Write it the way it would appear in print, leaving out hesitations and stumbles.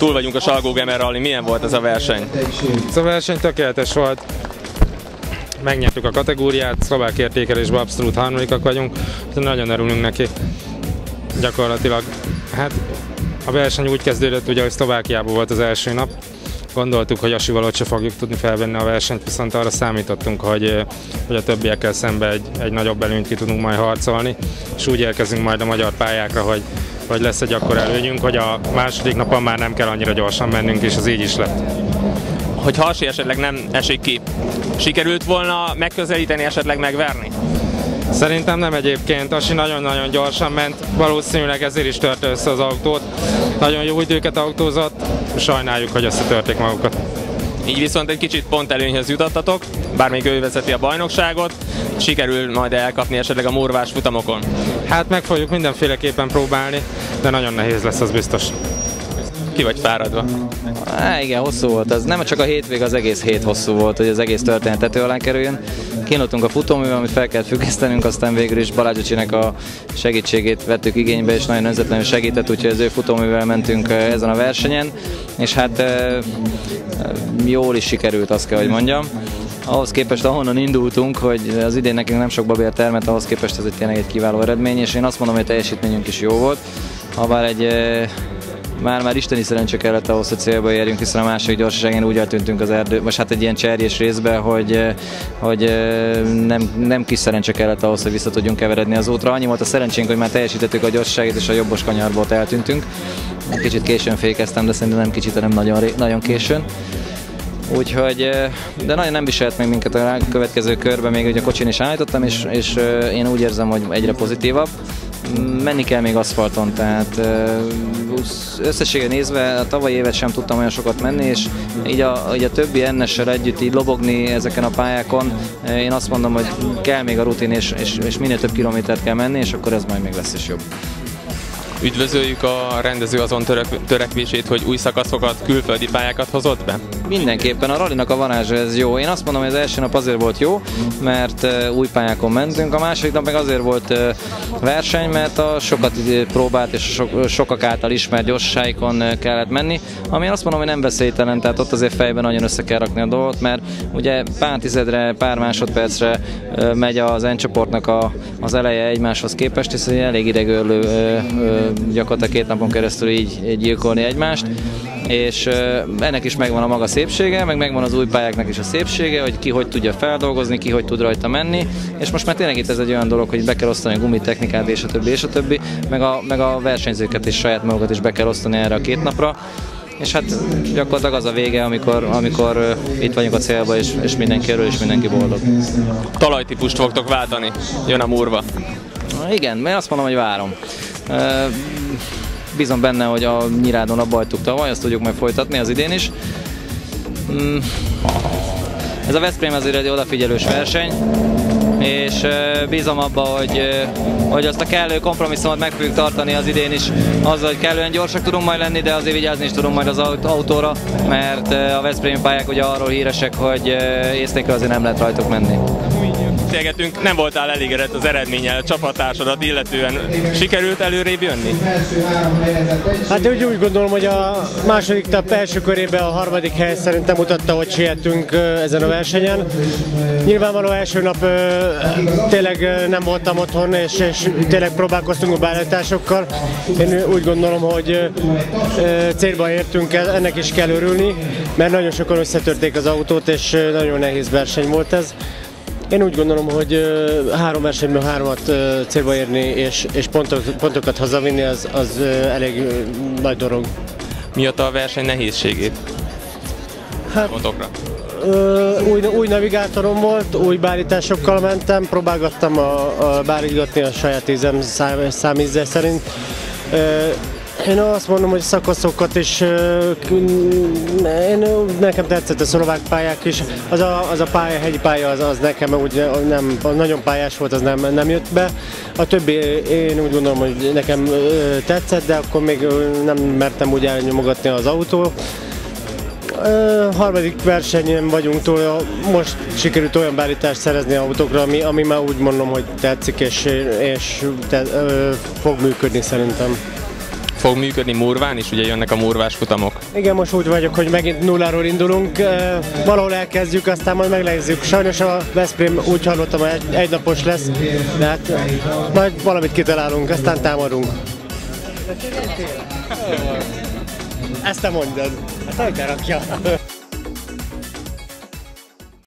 Túl vagyunk a Salgó-Gemer Rally, milyen volt ez a verseny? Ez a verseny tökéletes volt. Megnyertük a kategóriát, szlovák értékelésben abszolút harmadikak vagyunk, de nagyon örülünk neki. Gyakorlatilag, hát a verseny úgy kezdődött, ugye, hogy Szlovákiában volt az első nap. Gondoltuk, hogy Asival se fogjuk tudni felvenni a versenyt, viszont arra számítottunk, hogy a többiekkel szemben egy nagyobb előnyt ki tudunk majd harcolni, és úgy érkezünk majd a magyar pályákra, hogy lesz egy akkora előnyünk, hogy a második napon már nem kell annyira gyorsan mennünk, és az így is lett. Hogy Hasi esetleg nem esik ki, sikerült volna megközelíteni, esetleg megverni? Szerintem nem egyébként. Asi nagyon-nagyon gyorsan ment, valószínűleg ezért is törte össze az autót. Nagyon jó időket autózott, sajnáljuk, hogy összetörték magukat. Így viszont egy kicsit pont előnyhöz jutottatok, bár még ő vezeti a bajnokságot, sikerül majd elkapni esetleg a murvás futamokon? Hát meg fogjuk mindenféleképpen próbálni, de nagyon nehéz lesz, az biztos. Ki vagy fáradva? Igen, hosszú volt. Az nem csak a hétvég, az egész hét hosszú volt, hogy az egész történet tető alá kerüljön. Kínáltunk a futóművel, amit fel kellett függesztenünk, aztán végül is Balázsicsinek a segítségét vettük igénybe, és nagyon önzetlenül segített, úgyhogy az ő futóművel mentünk ezen a versenyen, és hát jól is sikerült, azt kell, hogy mondjam. Ahhoz képest, ahonnan indultunk, hogy az idén nekünk nem sok babér termett, ahhoz képest ez tényleg egy kiváló eredmény, és én azt mondom, hogy a teljesítményünk is jó volt. Habár már isteni szerencse kellett ahhoz, hogy célba érjünk, hiszen a második gyorsaságén úgy eltűntünk az erdő, most hát egy ilyen cserjés részbe, hogy nem kis szerencse kellett ahhoz, hogy vissza tudjunk keveredni az útra. Annyi volt a szerencsénk, hogy már teljesítettük a gyorsaságot, és a jobbos kanyarból eltűntünk. Kicsit későn fékeztem, de szerintem nem kicsit, hanem nagyon későn. Úgyhogy, de nagyon nem viselt még minket a következő körben, még ugye a kocsin is állítottam, és én úgy érzem, hogy egyre pozitívabb. Menni kell még aszfalton, tehát összességen nézve a tavalyi évet sem tudtam olyan sokat menni, és így a többi NS-sel együtt így lobogni ezeken a pályákon, én azt mondom, hogy kell még a rutin, és minél több kilométert kell menni, és akkor ez majd még lesz is jobb. Üdvözöljük a rendező azon törekvését, hogy új szakaszokat, külföldi pályákat hozott be? Mindenképpen a rallinak a varázsa ez jó. Én azt mondom, hogy az első nap azért volt jó, mert új pályákon mentünk, a második nap meg azért volt verseny, mert a sokat próbált és sokak által ismert gyorsaságokon kellett menni, ami én azt mondom, hogy nem veszélytelen, tehát ott azért fejben nagyon össze kell rakni a dolgot, mert ugye pár tizedre, pár másodpercre megy az N csoportnak az eleje egymáshoz képest, és elég idegörlő gyakorlatilag 2 napon keresztül így gyilkolni egymást, és ennek is megvan a maga szépsége, meg megvan az új pályáknak is a szépsége, hogy ki hogy tudja feldolgozni, ki hogy tud rajta menni, és most már tényleg itt ez egy olyan dolog, hogy be kell osztani a gumitechnikát, és a többi, meg a versenyzőket is, saját magukat is be kell osztani erre a 2 napra, és hát gyakorlatilag az a vége, amikor itt vagyunk a célba, és mindenki örül, és mindenki boldog. Talajtípust fogtok váltani, jön a murva. Igen, mert azt mondom, hogy várom. Bízom benne, hogy a Nyirádon abba hagytuk tavaly, azt tudjuk majd folytatni az idén is. Ez a Veszprém azért egy odafigyelős verseny, és bízom abba, hogy azt a kellő kompromisszumot meg fogjuk tartani az idén is, azzal, hogy kellően gyorsak tudunk majd lenni, de azért vigyázni is tudunk majd az autóra, mert a veszprémi pályák ugye arról híresek, hogy ész nélkül azért nem lehet rajtuk menni. Nem voltál elégedett az eredménnyel, a csapattársadat illetően. Sikerült előrébb jönni? Hát úgy gondolom, hogy a második nap első körében a harmadik hely szerintem mutatta, hogy sietünk ezen a versenyen. Nyilvánvaló első nap tényleg nem voltam otthon, és tényleg próbálkoztunk a beállításokkal. Én úgy gondolom, hogy célba értünk, ennek is kell örülni, mert nagyon sokan összetörték az autót, és nagyon nehéz verseny volt ez. Én úgy gondolom, hogy 3 versenyből 3-at célba érni és pontokat hazavinni, az elég nagy dolog. Mi a verseny nehézségét? Hát, új navigátorom volt, új beállításokkal mentem, próbálgattam beállítgatni a saját ízem számízzel szerint. Én azt mondom, hogy szakaszokat is, nekem tetszett a szlovák pályák is, az a pálya, hegyi pálya, az nekem úgy nem, nagyon pályás volt, az nem jött be. A többi én úgy gondolom, hogy nekem tetszett, de akkor még nem mertem úgy elnyomogatni az autó. Harmadik versenyen vagyunk túl, most sikerült olyan beállítást szerezni autókra, ami már úgy mondom, hogy tetszik és fog működni szerintem. fog működni Murván is, ugye jönnek a murvás futamok. Igen, most úgy vagyok, hogy megint nulláról indulunk, valahol elkezdjük, aztán majd meglegzzük. Sajnos a Veszprém úgy hallottam, hogy egynapos lesz, de hát majd valamit kitalálunk, aztán támadunk. Ezt te mondod. Hát hogy rakja?